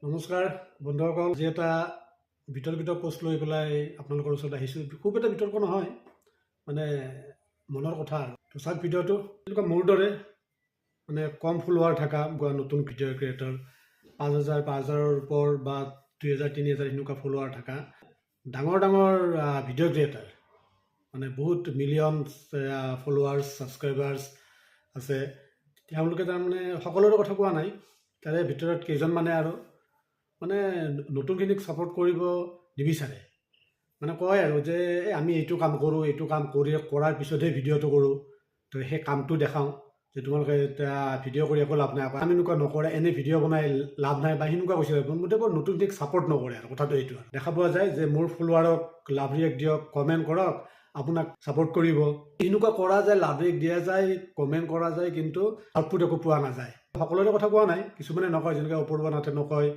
নমস্কাৰ বন্ধুসকল, আজি এটা বিতৰ্কিত পোষ্ট লৈ পেলাই আপোনালোকৰ ওচৰত আহিছোঁ। খুব এটা বিতৰ্ক নহয়, মানে মনৰ কথা আৰু। তো চাওক ভিডিঅ'টো। এনেকুৱা মোৰ দৰে মানে কম ফলোৱাৰ থকা নতুন ভিডিঅ' ক্ৰিয়েটৰ 5,000 ওপৰ বা 2,000 3,000 এনেকুৱা ফলোৱাৰ থকা ডাঙৰ ডাঙৰ ভিডিঅ' ক্ৰিয়েটাৰ, মানে বহুত মিলিয়নছ ফলোৱাৰ্ছ ছাবস্ক্ৰাইবাৰ্ছ আছে। তেওঁলোকে তাৰমানে সকলোৰে কথা কোৱা নাই, তাৰে ভিতৰত কেইজনমানে আৰু মানে নতুনখিনিক ছাপোৰ্ট কৰিব নিবিচাৰে। মানে কয় আৰু যে আমি এইটো কাম কৰোঁ, এইটো কাম কৰাৰ পিছতহে ভিডিঅ'টো কৰোঁ, তো সেই কামটো দেখাওঁ যে তোমালোকে এতিয়া ভিডিঅ' কৰি একো লাভ নাই, আমি এনেকুৱা নকৰে, এনেই ভিডিঅ' বনাই লাভ নাই বা সেনেকুৱা কৈছে। মুঠতে নতুনখিনিক ছাপোৰ্ট নকৰে আৰু কথাটো এইটো। দেখা পোৱা যায় যে মোৰ ফলোৱাৰক লাভ ৰিয়েক্ট দিয়ক, কমেণ্ট কৰক, আপোনাক ছাপোৰ্ট কৰিব, এনেকুৱা কৰা যায়, লাভ ৰিয়েক্ট দিয়া যায়, কমেণ্ট কৰা যায়, কিন্তু আউটপুট একো পোৱা নাযায়। সকলোৰে কথা কোৱা নাই, কিছুমানে নকয়, যেনেকৈ অপূৰ্ব নাথে নকয়,